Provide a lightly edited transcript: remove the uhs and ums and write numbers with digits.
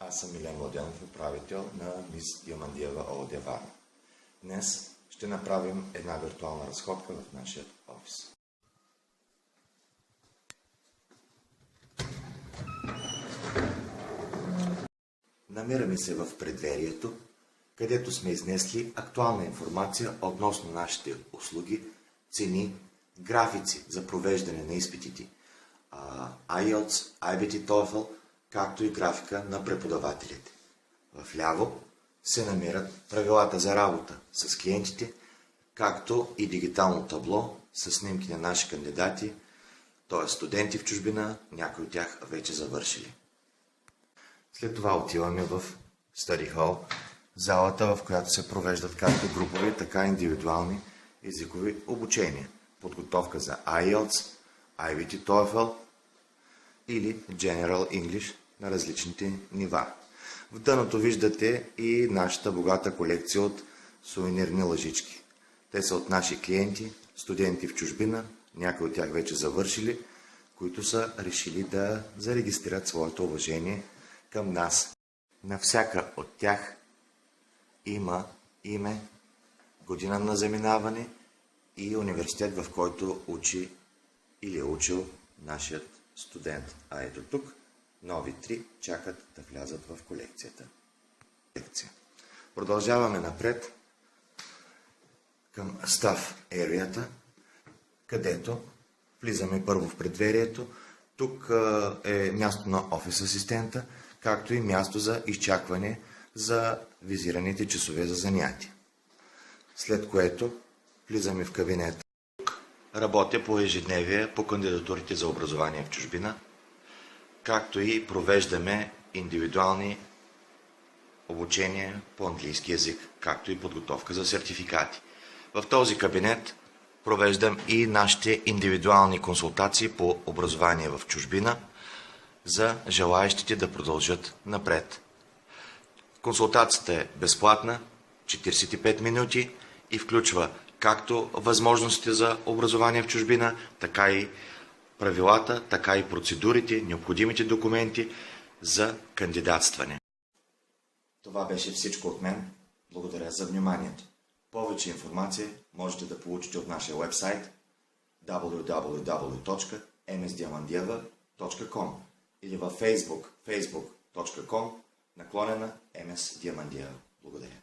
Аз съм Милен Младенов, управител на Мис Диамандиева ООД Варна. Днес ще направим една виртуална разходка в нашия офис. Намираме се в предверието, където сме изнесли актуална информация относно нашите услуги, цени, графици за провеждане на изпитите, IELTS, IBT TOEFL, както и графика на преподавателите. Вляво се намират правилата за работа с клиентите, както и дигитално табло с снимки на наши кандидати, т.е. студенти в чужбина, някои от тях вече завършили. След това отиваме в Study Hall, залата, в която се провеждат както групови, така и индивидуални езикови обучения. Подготовка за IELTS, IBT TOEFL или General English на различните нива. В дъното виждате и нашата богата колекция от сувенирни лъжички. Те са от наши клиенти, студенти в чужбина, някои от тях вече завършили, които са решили да зарегистрират своето уважение към нас. На всяка от тях има име, година на заминаване и университет, в който учи или е учил нашият студент. А ето тук нови 3 чакат да влязат в колекцията. Продължаваме напред към Staff Area-та, където влизаме първо в предверието. Тук е място на офис асистента, както и място за изчакване за визираните часове за занятия. След което влизаме в кабинета. Работя по ежедневие по кандидатурите за образование в чужбина, както и провеждаме индивидуални обучения по английски език, както и подготовка за сертификати. В този кабинет провеждам и нашите индивидуални консултации по образование в чужбина за желаещите да продължат напред. Консултацията е безплатна, 45 минути и включва както възможностите за образование в чужбина, така и правилата, така и процедурите, необходимите документи за кандидатстване. Това беше всичко от мен. Благодаря за вниманието. Повече информация можете да получите от нашия уебсайт www.msdiamandieva.com или във Facebook facebook.com/msdiamandieva. Благодаря.